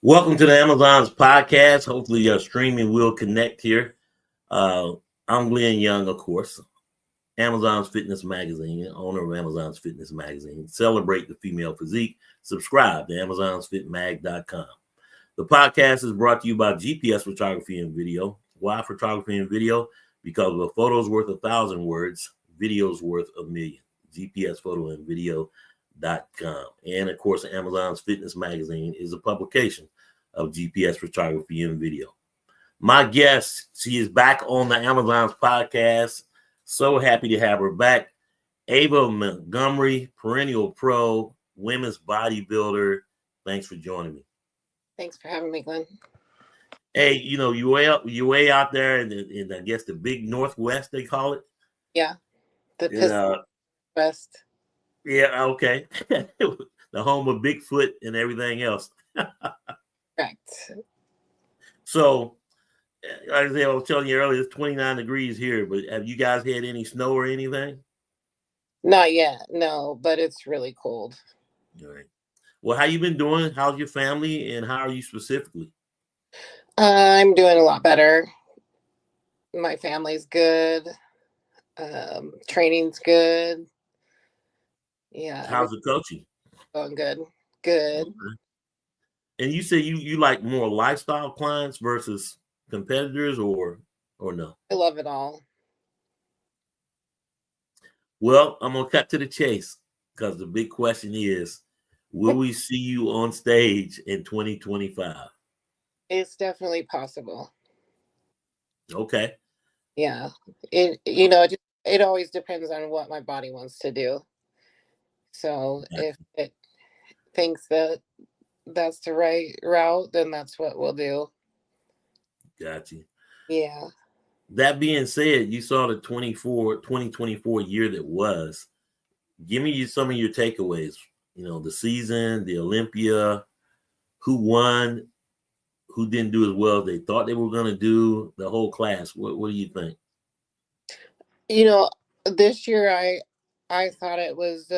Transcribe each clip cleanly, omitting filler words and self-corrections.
Welcome to the Amazon's podcast. Hopefully your streaming will connect here. I'm Glenn Young, of course, Amazon's Fitness Magazine, owner of Amazon's Fitness Magazine. Celebrate the female physique. Subscribe to Amazon'sFitMag.com. The podcast is brought to you by GPS Photography and Video. Why photography and video? Because a photo's worth 1,000 words, video's worth 1,000,000. GPS Photo and Video.com. And of course, Amazon's Fitness Magazine is a publication of GPS Photography and Video. My guest, she is back on the Amazon's podcast. So happy to have her back. Eva Montgomery, perennial pro, women's bodybuilder. Thanks for joining me. Thanks for having me, Glenn. Hey, you way out there in I guess the big Northwest, they call it. Yeah, the Pacific West. Yeah, okay. The home of Bigfoot and everything else. Correct. So, like I was telling you earlier, it's 29 degrees here, but have you guys had any snow or anything? Not yet, no, but it's really cold. All right. Well, how you been doing? How's your family, and how are you specifically? I'm doing a lot better. My family's good. Training's good. Yeah. How's the coaching? Going good. Good. Okay. And you say you like more lifestyle clients versus competitors, or no? I love it all. Well, I'm gonna cut to the chase because the big question is, will we see you on stage in 2025? It's definitely possible. Okay. Yeah. It always depends on what my body wants to do. So if it thinks that that's the right route, then that's what we'll do. Gotcha. Yeah. That being said, you saw the 2024 year that was. Give me some of your takeaways. The season, the Olympia, who won, who didn't do as well as they thought they were going to do, the whole class. What do you think? This year I thought it was,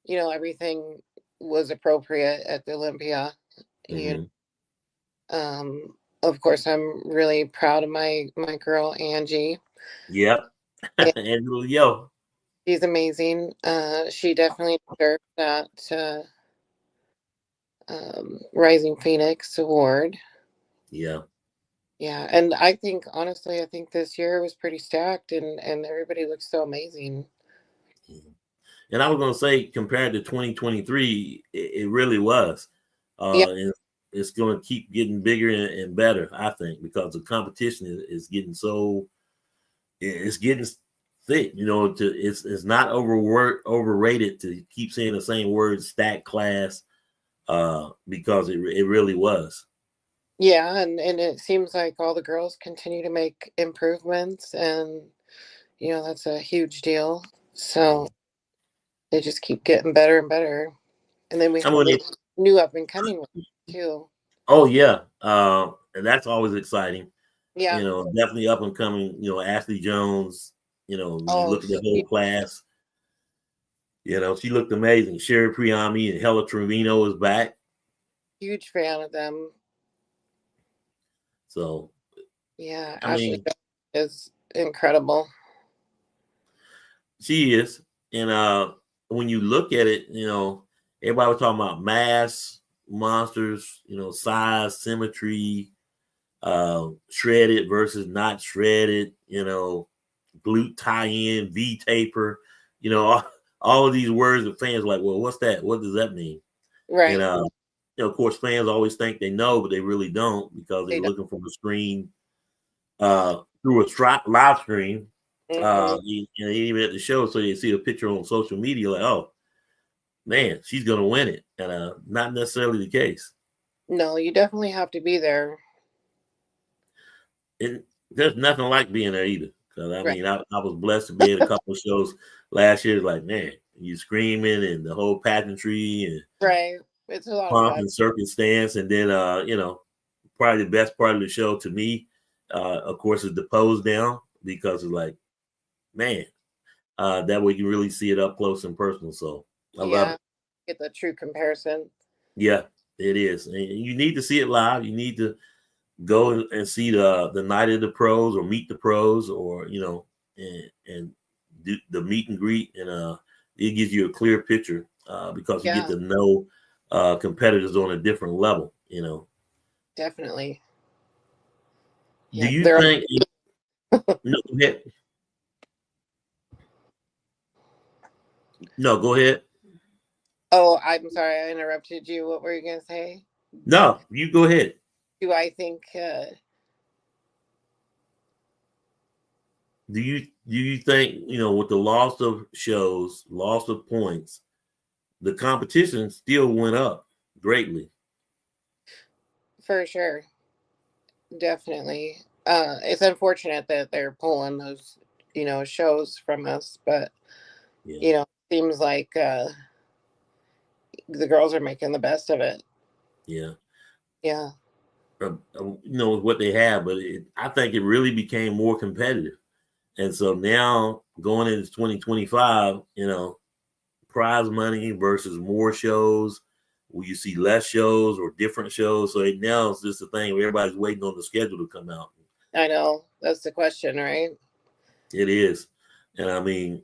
everything was appropriate at the Olympia. Mm-hmm. Of course, I'm really proud of my girl, Angie. Yep. Angela, yo. She's amazing. She definitely deserves that Rising Phoenix Award. Yeah. Yeah. And I think this year was pretty stacked and everybody looks so amazing. And I was going to say, compared to 2023, it really was. Yeah. And it's going to keep getting bigger and better, I think, because the competition is getting it's getting thick. It's not overrated to keep saying the same word, stack class, because it really was. Yeah, and it seems like all the girls continue to make improvements, and that's a huge deal. So they just keep getting better and better. And then we have new up and coming ones too. Oh yeah. And that's always exciting. Yeah. Definitely up and coming, Ashley Jones, you look at the whole class. She looked amazing. Sherry Priami and Hella Trevino is back. Huge fan of them. So yeah, Ashley is incredible. She is. And when you look at it, everybody was talking about mass, monsters, size, symmetry, shredded versus not shredded, glute tie-in, V-taper, all of these words that fans are like, well, what's that? What does that mean? Right. And, of course, fans always think they know, but they really don't because they're looking from the screen through a live stream. Even at the show, so you see a picture on social media, like, oh man, she's gonna win it, and not necessarily the case. No, you definitely have to be there. And there's nothing like being there either. Because I mean, I was blessed to be at a couple of shows last year. Like, man, you screaming and the whole pageantry and right, it's a lot pomp of fun. and circumstance, and then probably the best part of the show to me, of course, is the pose down, because it's like, man, that way you really see it up close and personal. So I love it. Get the true comparison. Yeah. It is. And you need to see it live. You need to go and see the night of the pros, or meet the pros, or and do the meet and greet, and it gives you a clear picture, because you get Yeah, to know competitors on a different level. definitely. Do Yeah, you they're think? No, go ahead. No, go ahead. Oh, I'm sorry, I interrupted you. What were you gonna say? No, you go ahead. Do I think Do you think, with the loss of shows, loss of points, the competition still went up greatly? for sure, definitely. It's unfortunate that they're pulling those, shows from us, but Yeah, seems like the girls are making the best of it. yeah. Yeah, What they have, but I think it really became more competitive. And so now going into 2025, prize money versus more shows. Will you see less shows or different shows? So now it's just a thing where everybody's waiting on the schedule to come out. I know that's the question, right? It is. And I mean,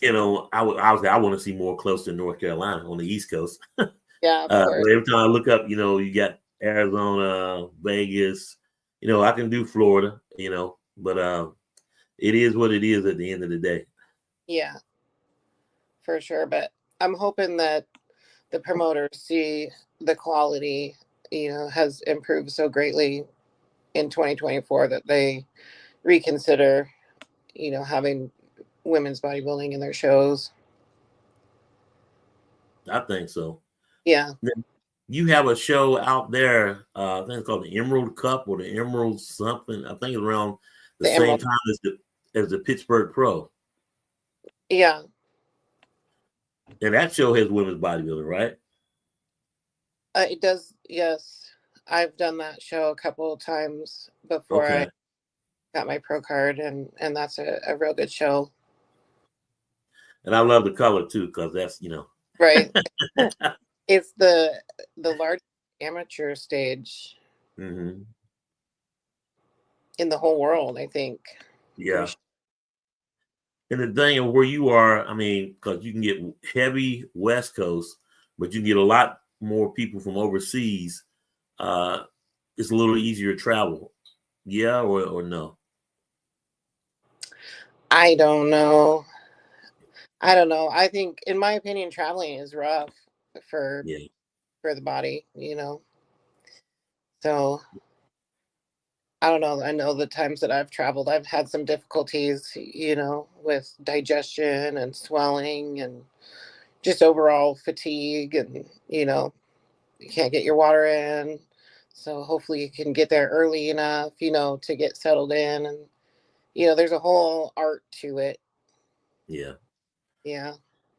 I want to see more close to North Carolina on the East Coast. Yeah, of course. But every time I look up, you got Arizona, Vegas. I can do Florida. But it is what it is at the end of the day. Yeah, for sure. But I'm hoping that the promoters see the quality, has improved so greatly in 2024 that they reconsider, having women's bodybuilding in their shows. I think so. Yeah, You have a show out there. I think it's called the Emerald Cup or the Emerald something. I think it's around the the same Emerald. time as the Pittsburgh Pro, Yeah, and that show has women's bodybuilding, right? it does. Yes, I've done that show a couple of times before I Okay, got my pro card, and that's a real good show. and I love the color too, because that's Right. It's the largest amateur stage hmm in the whole world, I think. Pretty yeah. sure. And the thing of where you are, I mean, because you can get heavy West Coast, but you can get a lot more people from overseas. Uh, it's a little easier to travel. Yeah, or no? I don't know. I don't know. I think, in my opinion, traveling is rough for Yeah, for the body. So I don't know. I know the times that I've traveled, I've had some difficulties, with digestion and swelling and just overall fatigue, and you can't get your water in. So hopefully you can get there early enough, to get settled in, and there's a whole art to it. yeah. Yeah.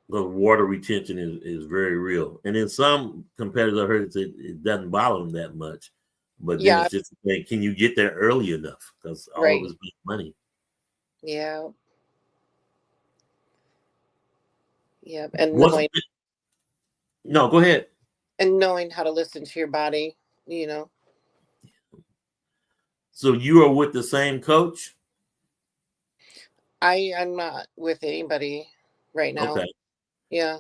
The water retention is very real. And in some competitors, I heard it doesn't bother them that much. But then Yeah, it's just a thing, can you get there early enough? Because all of right. it's big money. Yeah. Yeah. And What's knowing no, go ahead. and knowing how to listen to your body, you know. So you are with the same coach? I'm not with anybody right now. Okay. Yeah.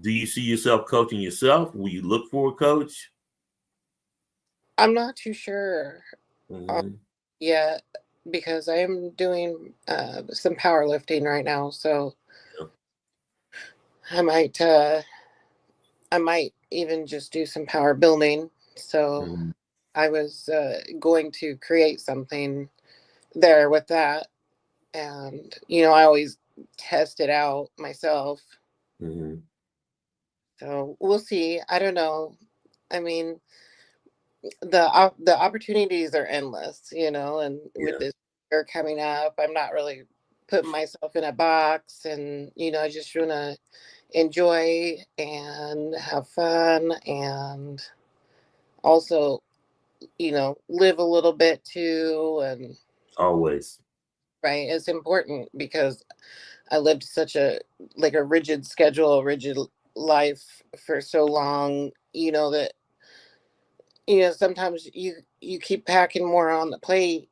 Do you see yourself coaching yourself? Will you look for a coach? I'm not too sure Mm-hmm. yet, because I am doing some powerlifting right now, so Yeah. I might even just do some power building. So Mm-hmm. I was going to create something there with that, and I always test it out myself. Mm-hmm. So we'll see. I don't know. I mean, the opportunities are endless, and with Yeah. this year coming up, I'm not really putting myself in a box, and I just want to enjoy and have fun, and also live a little bit too. And Always. right, it's important because I lived such a rigid schedule, rigid life for so long, that sometimes you keep packing more on the plate,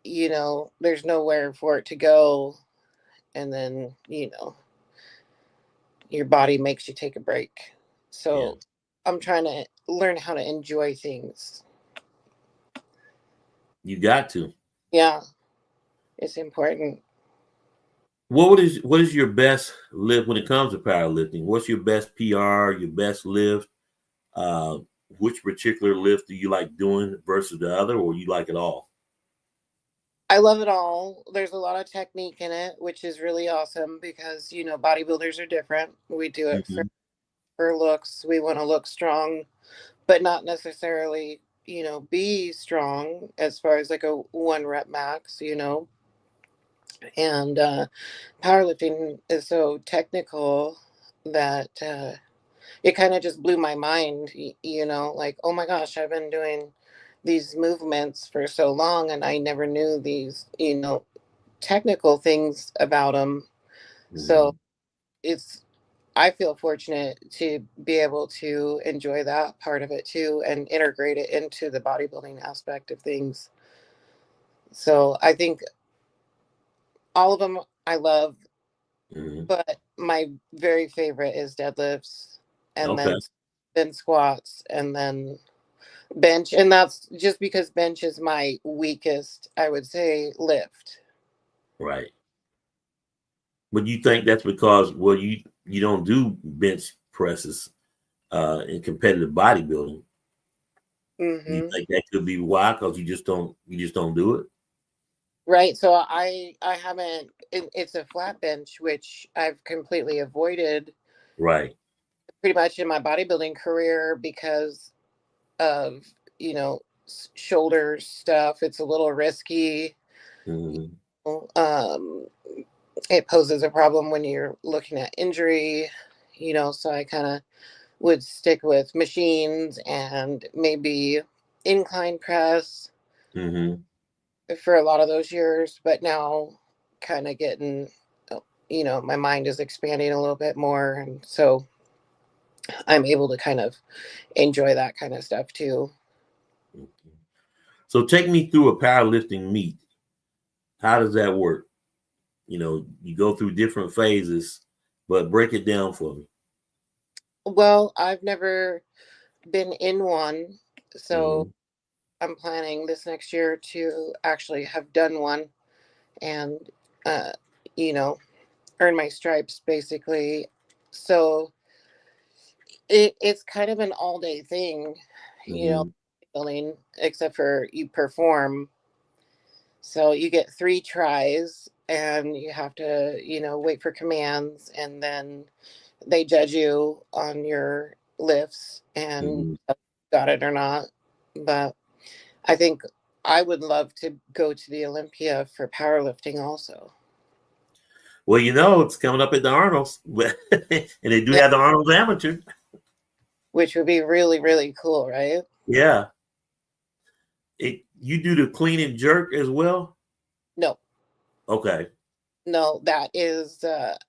there's nowhere for it to go, and then your body makes you take a break. Yeah. So I'm trying to learn how to enjoy things. You got to. Yeah, it's important. What is your best lift when it comes to powerlifting? What's your best PR, your best lift? Uh, which particular lift do you like doing versus the other, or you like it all? I love it all. There's a lot of technique in it, which is really awesome because bodybuilders are different. We do it Mm-hmm. for looks. We want to look strong, but not necessarily be strong as far as like a 1 rep max. And powerlifting is so technical that it kind of just blew my mind. Like, oh my gosh, I've been doing these movements for so long and I never knew these technical things about them. Mm-hmm. So it's I feel fortunate to be able to enjoy that part of it too and integrate it into the bodybuilding aspect of things. So I think all of them I love, Mm-hmm. but my very favorite is deadlifts, and Okay. then squats, and then bench. And that's just because bench is my weakest, I would say, lift. Right. But you think that's because you don't do bench presses in competitive bodybuilding. You Hmm. think that could be why? Because you just don't do it. Right. So I haven't. It's a flat bench, which I've completely avoided Right. pretty much in my bodybuilding career because of shoulder stuff. It's a little risky. Mm-hmm. Um, it poses a problem when you're looking at injury. So I kind of would stick with machines and maybe incline press Mm-hmm. for a lot of those years, but now kind of getting my mind is expanding a little bit more, and so I'm able to kind of enjoy that kind of stuff too. So take me through a powerlifting meet. How does that work? You go through different phases, but break it down for me. Well, I've never been in one, so Mm-hmm. I'm planning this next year to actually have done one and uh you know earn my stripes basically. So it's kind of an all day thing, you know, Mm-hmm. building, except for you perform. So you get 3 tries and you have to, wait for commands, and then they judge you on your lifts and Mm-hmm. got it or not. But I think I would love to go to the Olympia for powerlifting also. Well, it's coming up at the Arnold's, and they do Yeah, have the Arnold's Amateur. which would be really, really cool, right? Yeah. You do the clean and jerk as well? No, Okay. no, that is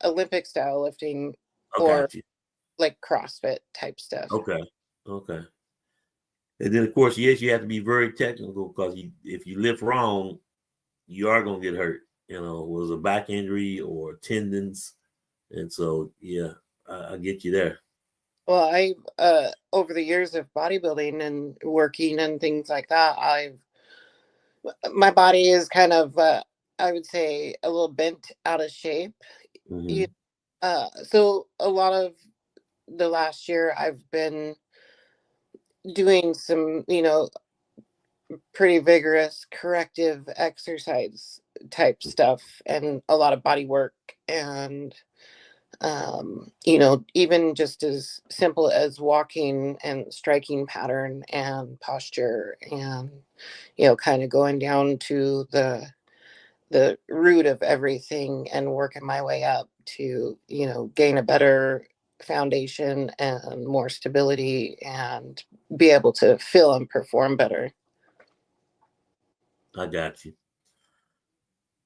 Olympic style lifting I or got you. like CrossFit type stuff. Okay. Okay. And then, of course, yes, you have to be very technical because if you lift wrong, you are going to get hurt. Was a back injury or tendons. And so, yeah, I get you there. Well, I over the years of bodybuilding and working and things like that, I've my body is kind of I would say a little bent out of shape. You, Mm-hmm. so a lot of the last year I've been doing some, pretty vigorous corrective exercise type stuff and a lot of body work, and even just as simple as walking and striking pattern and posture, and kind of going down to the root of everything and working my way up to gain a better foundation and more stability and be able to feel and perform better. I got you.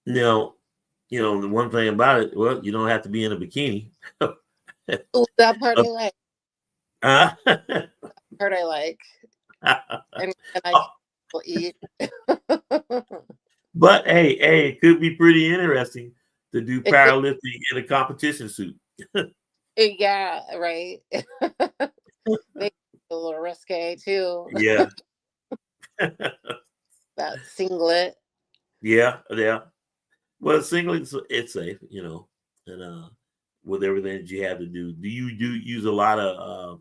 Now, the one thing about it, well, you don't have to be in a bikini. Ooh, that part I like. Uh, part I like, and I will eat. But hey, it could be pretty interesting to do It could, powerlifting in a competition suit. yeah, right. They a little risque too. Yeah. That singlet. Yeah. Well, singly, it's safe, and with everything that you have to do. Do you use a lot of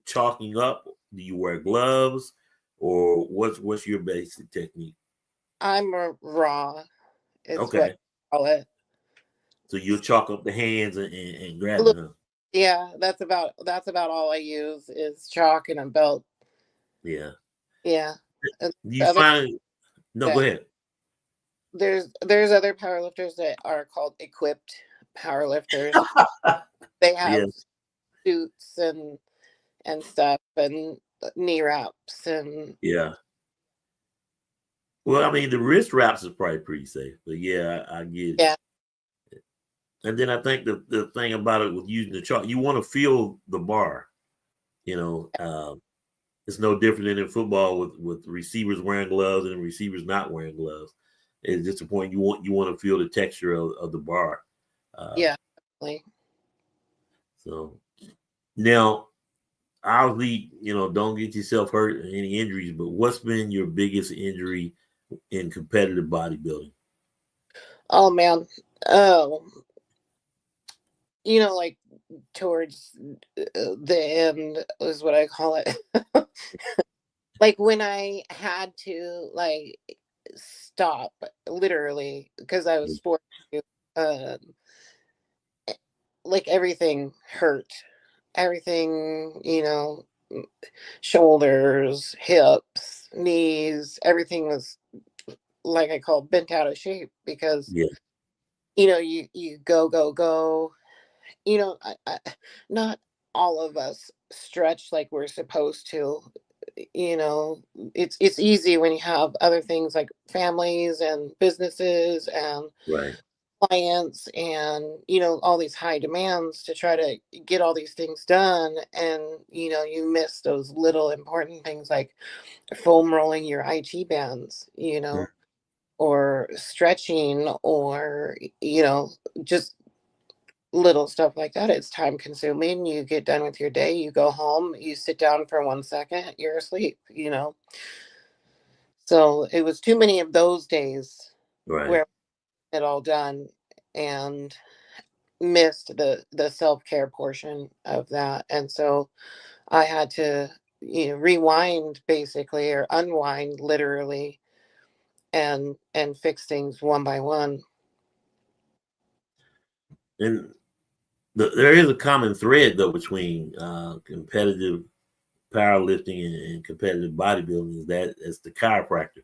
chalking up? Do you wear gloves, or what's your basic technique? I'm a raw. It's what Okay, I call it. so you'll chalk up the hands and A grab it, little- huh? Yeah, that's about all I use is chalk and a belt. Yeah. Yeah. And Do you other find? No, go that ahead. there's other powerlifters that are called equipped powerlifters. They Yeah, have suits and stuff and knee wraps and yeah. Well, I mean, the wrist wraps is probably pretty safe, but yeah, I get it. yeah, And then I think the thing about it with using the chalk, you want to feel the bar. You know, it's no different than in football with receivers wearing gloves and receivers not wearing gloves. It's just a point you want to feel the texture of the bar. Uh, yeah, definitely. so now, obviously, don't get yourself hurt or any injuries. But what's been your biggest injury in competitive bodybuilding? Oh man. Oh, like towards the end is what I call it. Like when I had to like stop literally because I was forced to, um, like everything hurt. Everything, shoulders, hips, knees, everything was like I call bent out of shape because Yeah, you go. Not all of us stretch like we're supposed to. you know it's easy when you have other things like families and businesses and right. clients and all these high demands to try to get all these things done, and you miss those little important things like foam rolling your IT bands, Mm. or stretching, or just little stuff like that. It's time consuming. You get done with your day, you go home, you sit down for 1 second, you're asleep. So it was too many of those days Right. where it all done and missed the self-care portion of that. And so I had to rewind basically, or unwind literally, and fix things one by one. And there is a common thread though between competitive powerlifting and competitive bodybuilding is that it's the chiropractor.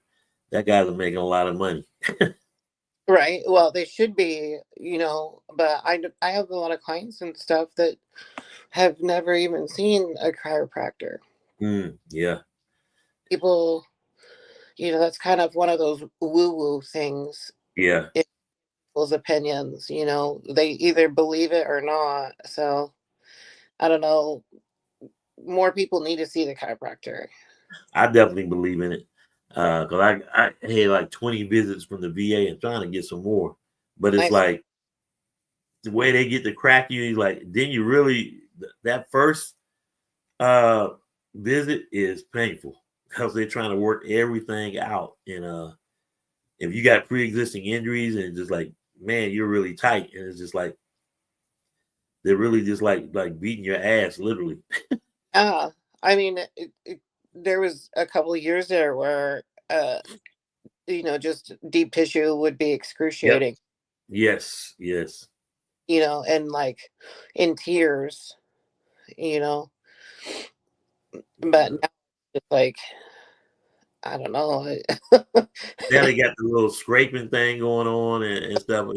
That guy's making a lot of money. Right. Well, they should be, but I have a lot of clients and stuff that have never even seen a chiropractor. Yeah, People, that's kind of one of those woo-woo things yeah. in people's opinions. They either believe it or not. So I don't know. More people need to see the chiropractor. I definitely believe in it. Cause I had like 20 visits from the VA and trying to get some more. But it's Nice. like the way they get to crack you, like then you really that first uh visit is painful because they're trying to work everything out. And if you got pre-existing injuries and just like, man, you're really tight, and it's just like they're really just like beating your ass, literally. Ah, I mean, there was a couple of years there where, just deep tissue would be Yep. excruciating, Yes. and like in tears, you know, but Yeah. now it's like, I don't know. Now they got the little scraping thing going on and stuff.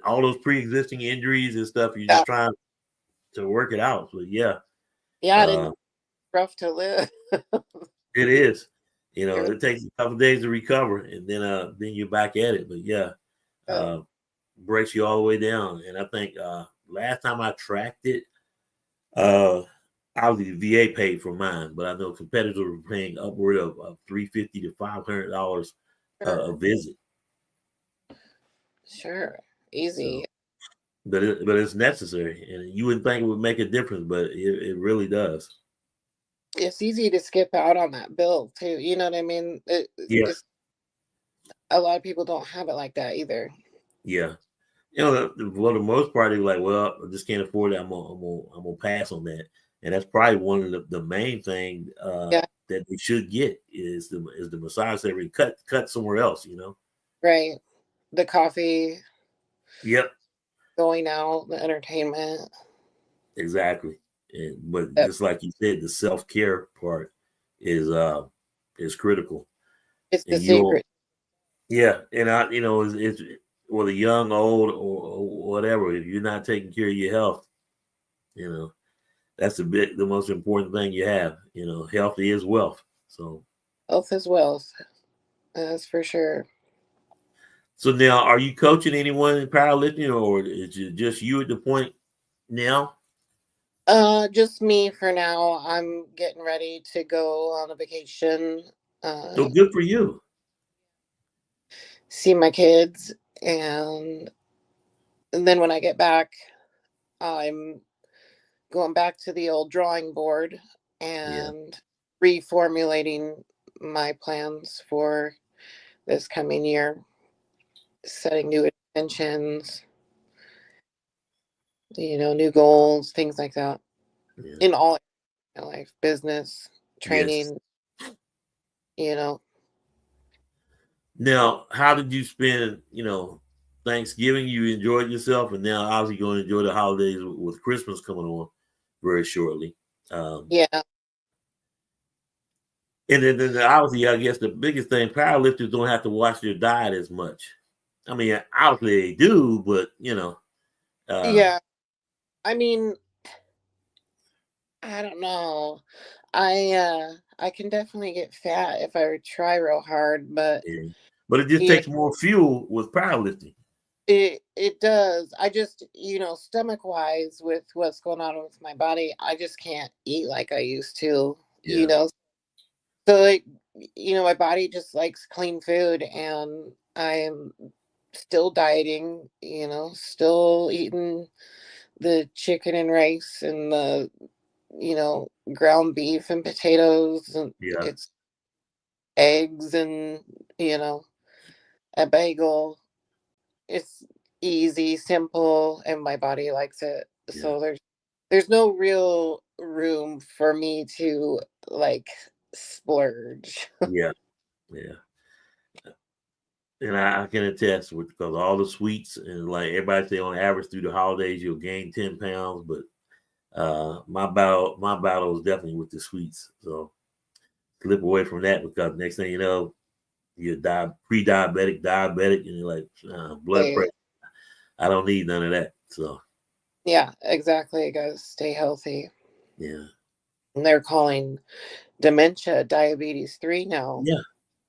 All those pre-existing injuries and stuff. You're Yeah, just trying to work it out. So yeah, yeah, it is uh, rough to live. it is. You're It takes a couple of days to recover, and then you're back at it. But yeah, like, uh, breaks you all the way down. And I think last time I tracked it, uh, obviously the VA paid for mine, but I know competitors were paying upward of $350 to $500 a Sure. visit. Sure. So, Easy. but it's necessary, and you wouldn't think it would make a difference, but it really does. It's easy to skip out on that bill too. You know what I mean? Yeah, It's a lot of people don't have it like that either. yeah. For the most part, they're like, "Well, I just can't afford it. I'm gonna pass on that." And that's probably one of the main thing Yeah. that they should get is the massage therapy. Cut somewhere else, you know. Right. The coffee, Yep, going out, the entertainment. exactly. But That just like you said, the self-care part is uh is critical. it's the And you'll secret. yeah, and it's whether young, old, or whatever. If you're not taking care of your health, you know that's the most important thing you have. Health is wealth. So Health is wealth. That's for sure. so now, are you coaching anyone in powerlifting, or is it just you at the point now? Just me for now. I'm getting ready to go on a vacation, So uh, good for you. see my kids, and, and then when I get back, I'm going back to the old drawing board Yeah, and reformulating my plans for this coming year, setting new intentions, new goals, things like that yeah, in all my life, business, yes. training, you know. Now, how did you spend, Thanksgiving? You enjoyed yourself, and now obviously you're going to enjoy the holidays with Christmas coming on very shortly. Um, Yeah. and then obviously, I guess the biggest thing, powerlifters don't have to watch their diet as much. I mean, obviously they do, but uh, Yeah. I mean, I don't know. I can definitely get fat if I try real hard, but yeah. But it just you know, takes more fuel with powerlifting. it does. I just, stomach wise with what's going on with my body, I just can't eat like I used to, Yeah, So like, my body just likes clean food, and I'm still dieting, still eating the chicken and rice and the ground beef and potatoes, and yeah, it's eggs and, you know, a bagel. It's easy, simple, and my body likes it. yeah, So there's no real room for me to like splurge. yeah, yeah. And I can attest with because all the sweets and like everybody say on average through the holidays you'll gain 10 pounds, but my battle is definitely with the sweets. So slip away from that because next thing you know you're pre-diabetic, diabetic, and you're like blood Like, pressure. I don't need none of that. So yeah, exactly. Gotta stay healthy. yeah, And they're calling dementia diabetes 3 now yeah,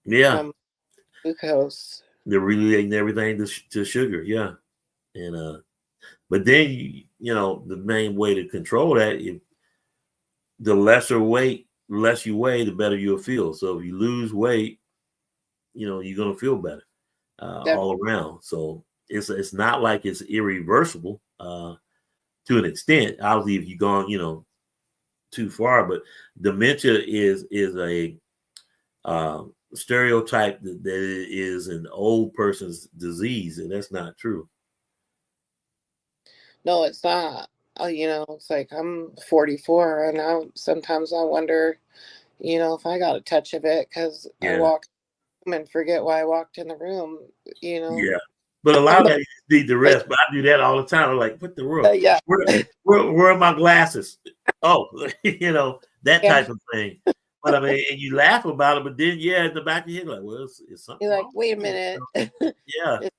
yeah. from glucose. They're relating everything to sugar. Yeah, and but then the main way to control that if the less you weigh, the better you'll feel. So if you lose weight, you're gonna feel better Def- all around. So it's not like it's irreversible to an extent. Obviously, if you've gone too far, but dementia is a stereotype that it is an old person's disease, and that's not true. no, it's not. It's like I'm 44, and sometimes I wonder, if I got a touch of it because I Yeah, walk and forget why I walked in the room, you know. yeah. But a lot I'm of not that you need the like, rest. But I do that all the time. I'm like, what the world? yeah, Where are my glasses? Oh, that yeah. type of thing. But I mean, and you laugh about it, but then in the back of your head, like, well, is something You're like, wrong wait a with me? minute. Yeah, It's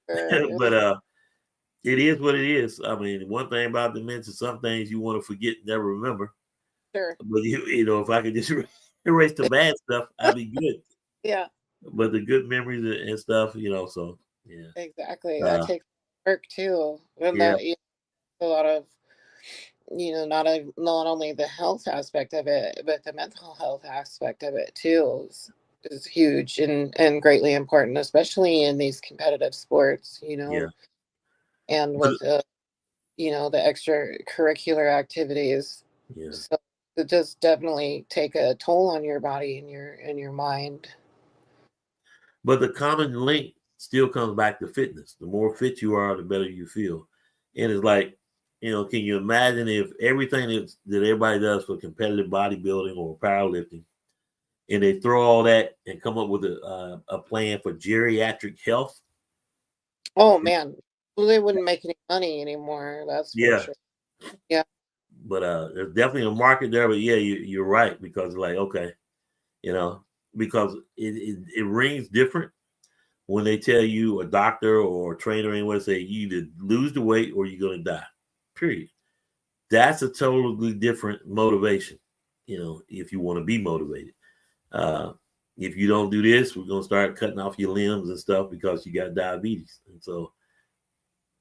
sugar. but it is what it is. I mean, one thing about dementia, some things you want to forget, never remember. Sure. But if I could just erase the bad stuff, I'd be good. Yeah, But the good memories and stuff, so exactly. That uh, takes work too. And yeah, that a lot of not only the health aspect of it, but the mental health aspect of it too is huge and greatly important, especially in these competitive sports, Yeah. and But, with the extracurricular activities. yeah. So it does definitely take a toll on your body and your mind. But the common link still comes back to fitness. The more fit you are, the better you feel. And it's like, can you imagine if everything that everybody does for competitive bodybuilding or powerlifting, and they throw all that and come up with a plan for geriatric health? Oh man, well, they wouldn't make any money anymore. That's for Yeah. sure. Yeah. But there's definitely a market there. But yeah, you're right, because like, okay, because it rings different when they tell you, a doctor or a trainer anyway, say you either lose the weight or you're going to die. Period. That's a totally different motivation. If you want to be motivated. Uh, if you don't do this, we're going to start cutting off your limbs and stuff because you got diabetes. And so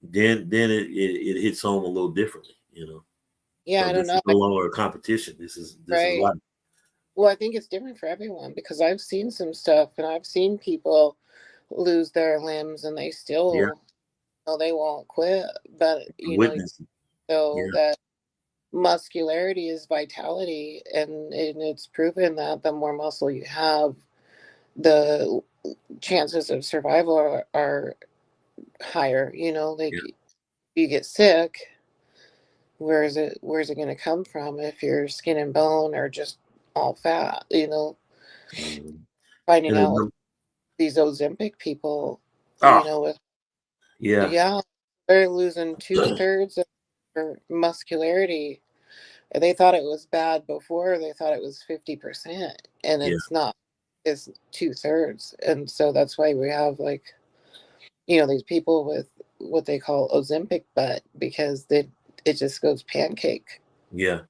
then it hits home a little differently, Yeah, I because don't this is know. no longer a competition. This is Right. life. Well, I think it's different for everyone because I've seen some stuff and I've seen people lose their limbs and they Yeah. still they won't quit. But Witness. so Yeah. that muscularity is vitality, and it's proven that the more muscle you have, the chances of survival are higher. Like Yeah. you get sick, where's it going to come from if you're skin and bone or just all fat? Mhm. Finding And out these Ozempic people, oh with yeah. yeah, they're losing 2/3 of their muscularity. They thought it was bad before. They thought it was 50%, and Yeah. it's not. It's 2/3, and so that's why we have like these people with what they call Ozempic butt because it just goes pancake. Yeah.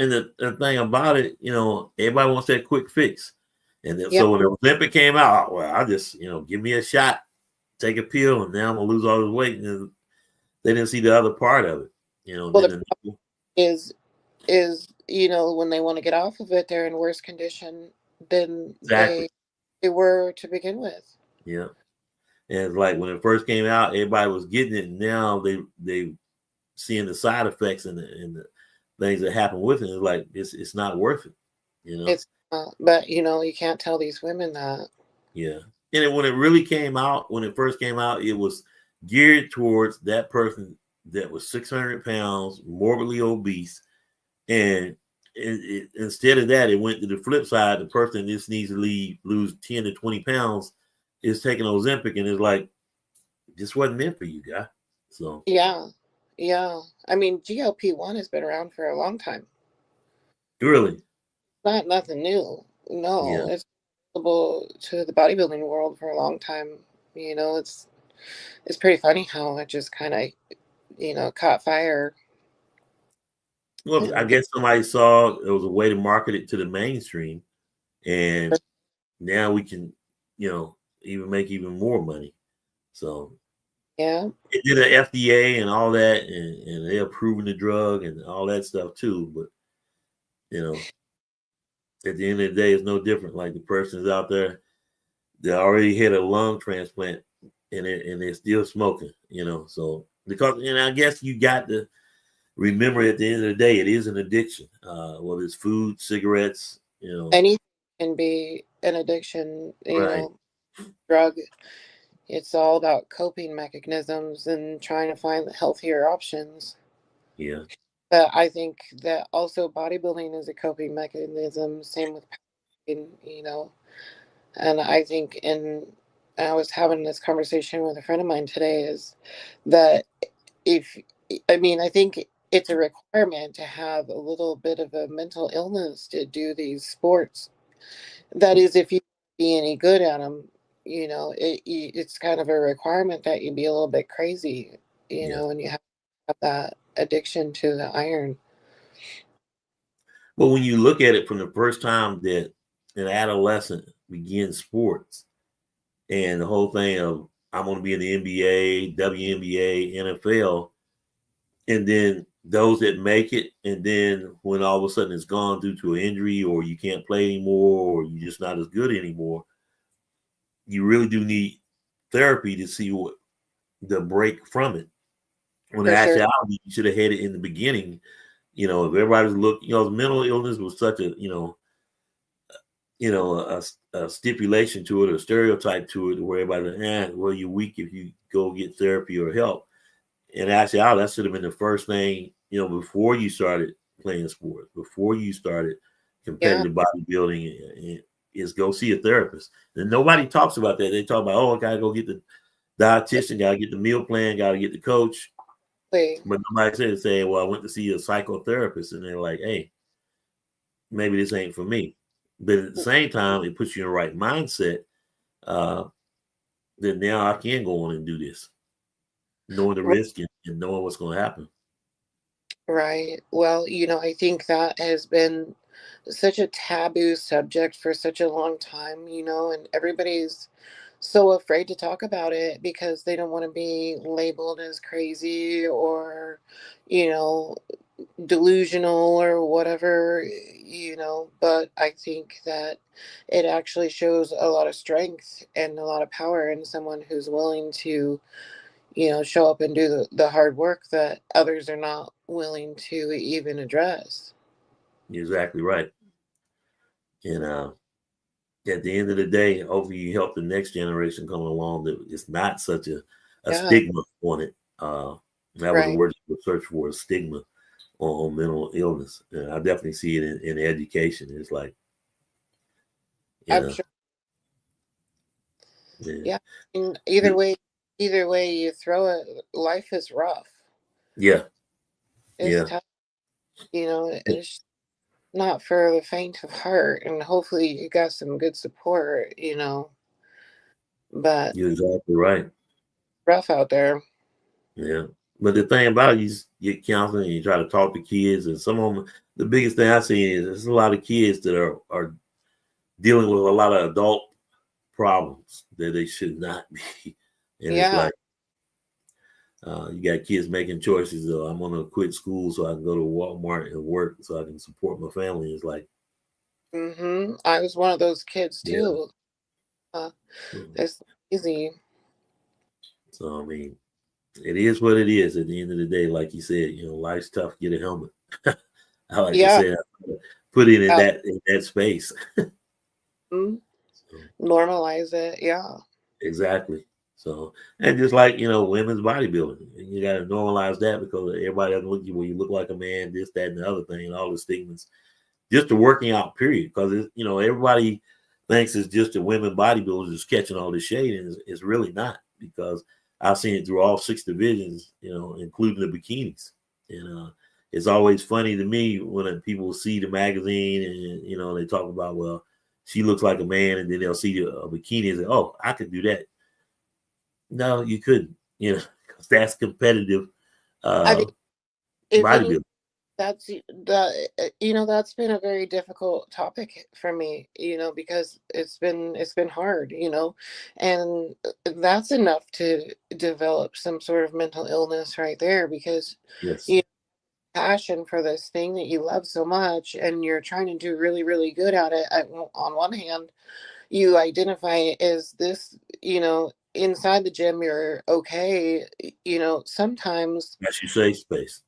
And the thing about it, everybody wants that quick fix. And then, Yeah. so when the Olympic came out, well, I just, give me a shot, take a pill, and now I'm gonna lose all this weight. And they didn't see the other part of it. Well, Then the problem is when they want to get off of it, they're in worse condition than exactly. they were to begin with. Yeah. And it's like when it first came out, everybody was getting it. And now they seeing the side effects and the things that happen with it. It's like it's not worth it. It's but you can't tell these women that. Yeah. And when it really came out, when it first came out, it was geared towards that person that was 600 pounds, morbidly obese. And instead of that, it went to the flip side. The person that just needs to lose 10 to 20 pounds is taking Ozempic, and it's like, this wasn't meant for you, guy. So, Yeah, yeah. I mean, GLP-1 has been around for a long time. really, Not nothing new. yeah. No, it's available to the bodybuilding world for a long time. It's pretty funny how it just kind of caught fire. Well, I And guess somebody saw it was a way to market it to the mainstream, and now we can, even make even more money. So, yeah, it did an FDA and all that, and they approving the drug and all that stuff too. But you know, at the end of the day, it's no different. Like the person's out there, they already had a lung transplant, and they're still smoking. So because, and I guess you got to remember, at the end of the day, it is an addiction. Whether it's food, cigarettes, anything can be an addiction. right? Drug. It's all about coping mechanisms and trying to find healthier options. Yeah, But I think that also bodybuilding is a coping mechanism. Same with pain. And I think I was having this conversation with a friend of mine today is that if I think it's a requirement to have a little bit of a mental illness to do these sports. That is, if you be any good at them, it's kind of a requirement that you be a little bit crazy, yeah. and you have that addiction to the iron. But when you look at it from the first time that an adolescent begins sports, and the whole thing of, I'm going to be in the NBA, WNBA, NFL, and then those that make it, and then when all of a sudden it's gone due to an injury, or you can't play anymore, or you're just not as good anymore, you really do need therapy to see what the break from it. When in For sure. actuality, you should have had it in the beginning. If everybody's looking, mental illness was such a, a stipulation to it, a stereotype to it, where everybody, well, you're weak if you go get therapy or help. And actually, that should have been the first thing, before you started playing sports, before you started Yeah. competitive bodybuilding, is go see a therapist. And nobody talks about that. They talk about, I gotta go get the dietitian, gotta get the meal plan, gotta get the coach. Wait. But nobody said, well, I went to see a psychotherapist, and they're like, hey, maybe this ain't for me. But at the same time, it puts you in the right mindset. Then now I can go on and do this, knowing the risk and knowing what's going to happen. Right. Well, I think that has been such a taboo subject for such a long time, and everybody's so afraid to talk about it because they don't want to be labeled as crazy or, you know, delusional or whatever, but I think that it actually shows a lot of strength and a lot of power in someone who's willing to, show up and do the hard work that others are not willing to even address. You're exactly right. And at the end of the day, hopefully you help the next generation come along that it's not such a Yeah, stigma on it. That was the right. word you search for, a stigma on mental illness. And I definitely see it in education. It's like, I'm yeah, sure. yeah, Yeah. And either way you throw it, life is rough. yeah, It's yeah. tough. It's not for the faint of heart, and hopefully you got some good support, but You're exactly right. rough out there. Yeah. But the thing about it, you get counseling and you try to talk to kids, and some of them, the biggest thing I see is there's a lot of kids that are dealing with a lot of adult problems that they should not be. And it's Yeah. like, you got kids making choices. I'm going to quit school so I can go to Walmart and work so I can support my family. It's like, I was one of those kids yeah. too. uh, it's easy. So, I mean, it is what it is at the end of the day. Like you said, life's tough. Get a helmet. I like to Yeah. say, put it uh, in that space. mm, So, Normalize it. Yeah. exactly. So, and just like, women's bodybuilding, and you got to normalize that because everybody doesn't look at you when you look like a man, this, that, and the other thing, and all the stigmas. Just the working out period, because everybody thinks it's just the women bodybuilders just catching all this shade, and it's really not, because I've seen it through all 6 divisions, including the bikinis, and it's always funny to me when people see the magazine and they talk about, well, she looks like a man, and then they'll see a bikini and say, oh, I could do that. No, you couldn't, because that's competitive I mean, uh, if any, bodybuilding. that's been a very difficult topic for me, because it's been hard, and that's enough to develop some sort of mental illness right there, because Yes, you passion for this thing that you love so much and you're trying to do really really good at it. On one hand, you identify it as this, inside the gym you're okay, sometimes. that's your safe space.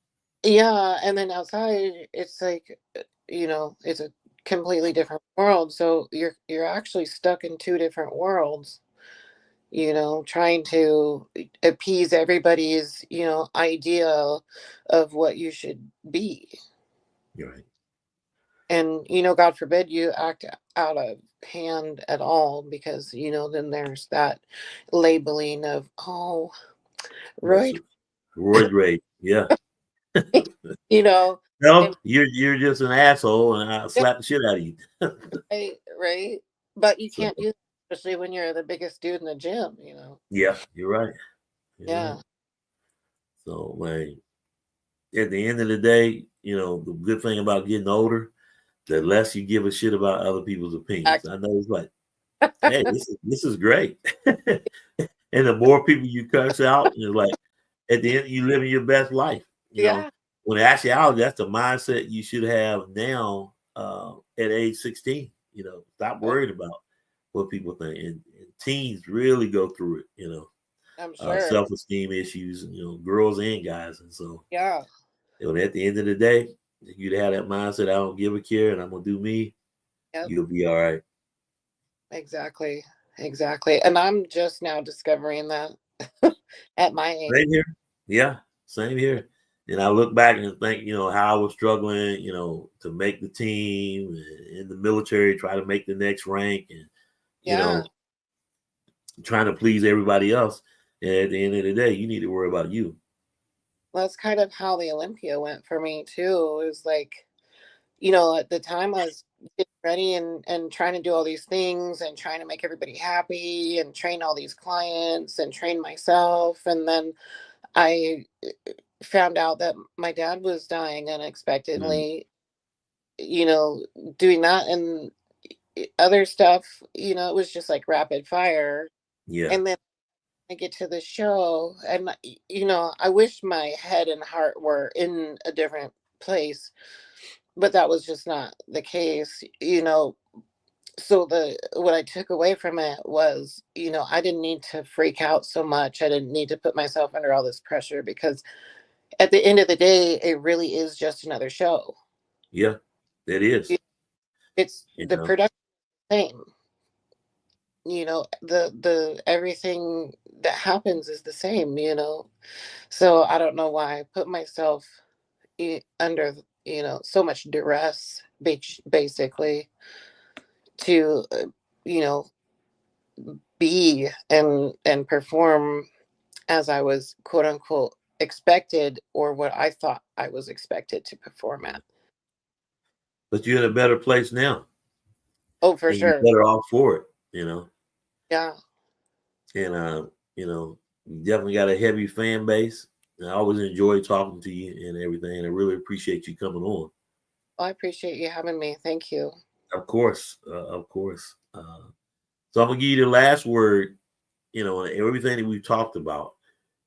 Yeah, and then outside it's like, it's a completely different world, so you're actually stuck in two different worlds, trying to appease everybody's, idea of what you should be. You're right. And, God forbid you act out of hand at all, because, then there's that labeling of, oh, Yes, Roy, roid rage. Yeah. you know, No, and you're just an asshole, and I yeah, slap the shit out of you. right, right. But you So can't do that, especially when you're the biggest dude in the gym, yeah, you're right. You're right. Yeah, So man, at the end of the day, the good thing about getting older, the less you give a shit about other people's opinions. I know it's like, hey, this is great. And the more people you curse out, like at the end, you living your best life. yeah, When actuality, that's the mindset you should have now at age 16. Stop worrying about what people think. And teens really go through it, I'm sure. self-esteem issues, girls and guys. And so, Yeah. at the end of the day, if you'd have that mindset, I don't give a care and I'm going to do me, Yep. you'll be all right. Exactly. And I'm just now discovering that at my age. Same here. Yeah, same here. And I look back and think, how I was struggling, to make the team in the military, try to make the next rank and, trying to please everybody else. And at the end of the day, you need to worry about you. Well, that's kind of how the Olympia went for me too. It was like, at the time I was getting ready and trying to do all these things and trying to make everybody happy and train all these clients and train myself. And then I found out that my dad was dying unexpectedly, doing that and other stuff, it was just like rapid fire. Yeah. And then I get to the show and, I wish my head and heart were in a different place, but that was just not the case, So what I took away from it was, I didn't need to freak out so much. I didn't need to put myself under all this pressure because at the end of the day, it really is just another show. Yeah, it is. It's the production same. The everything that happens is the same, So I don't know why I put myself under, so much duress, basically, to, you know, be and perform as I was quote unquote expected or what I thought I was expected to perform at. But you're in a better place now. Oh, for and sure. You're better off for it, Yeah. And you definitely got a heavy fan base. And I always enjoy talking to you and everything. And I really appreciate you coming on. Well, I appreciate you having me. Thank you. Of course, of course. So I'm gonna give you the last word. Everything that we've talked about.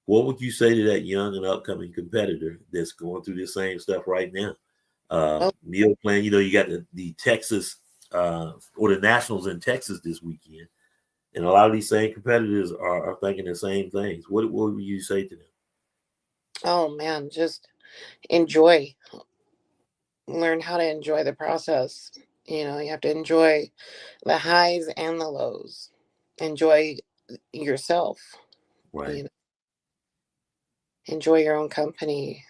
What would you say to that young and upcoming competitor that's going through the same stuff right now? Meal plan. You got the Texas or the Nationals in Texas this weekend, and a lot of these same competitors are thinking the same things. What would you say to them? Oh man, just enjoy. Learn how to enjoy the process. You have to enjoy the highs and the lows. Enjoy yourself. Right. Enjoy your own company.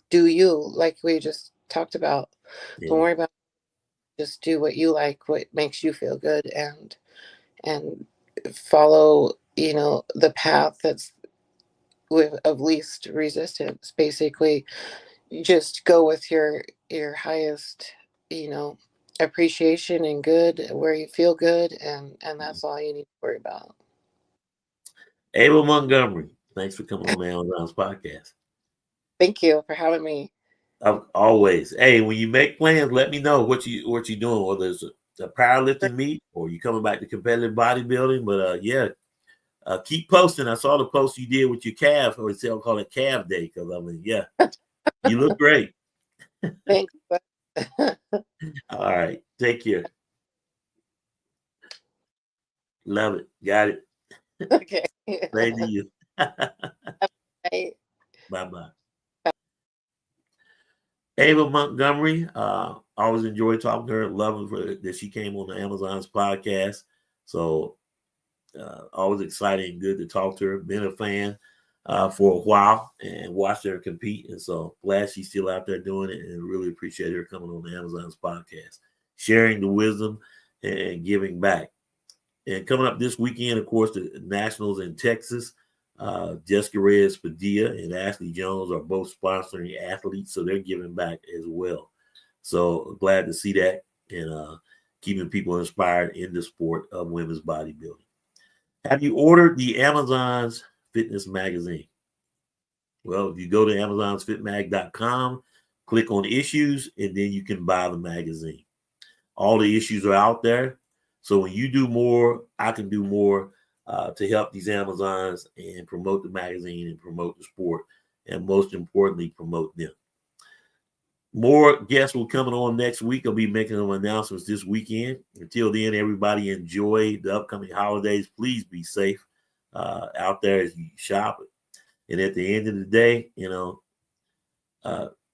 Do you, like we just talked about. Yeah. Don't worry about it. Just do what you like, what makes you feel good, and follow, the path that's of least resistance. Basically, just go with your highest, appreciation and good where you feel good, and that's all you need to worry about. Eva Montgomery, thanks for coming on the Amazon's podcast. Thank you for having me. Always. Hey, when you make plans, let me know what you doing, whether it's a powerlifting meet or you coming back to competitive bodybuilding. But keep posting. I saw the post you did with your calf, or they'll call it calf day, because you look great. Thanks. All right, take care. Love it. Got it. Okay. Same to you. Bye. Bye. Eva Montgomery, always enjoy talking to her. Love her that she came on the Amazon's podcast. So always exciting and good to talk to her. Been a fan for a while and watched her compete. And so glad she's still out there doing it, and really appreciate her coming on the Amazon's podcast, sharing the wisdom and giving back. And coming up this weekend, of course, the Nationals in Texas. Jessica Reyes Padilla and Ashley Jones are both sponsoring athletes, so they're giving back as well. So glad to see that, and keeping people inspired in the sport of women's bodybuilding. Have you ordered the Amazon's Fitness Magazine? Well, if you go to amazonsfitmag.com, click on issues, and then you can buy the magazine. All the issues are out there. So when you do more, I can do more to help these Amazons and promote the magazine and promote the sport. and most importantly, promote them. More guests will coming on next week. I'll be making some announcements this weekend. Until then, everybody enjoy the upcoming holidays. Please be safe out there as you shop. And at the end of the day,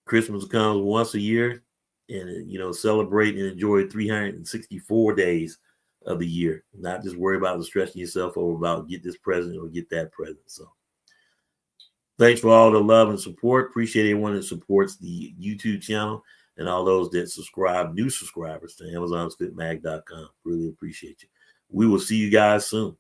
Christmas comes once a year, and celebrate and enjoy 364 days of the year. Not just worry about stressing yourself over about get this present or get that present. So thanks for all the love and support. Appreciate everyone that supports the YouTube channel and all those that subscribe, new subscribers to AmazonFitMag.com. Really appreciate you. We will see you guys soon.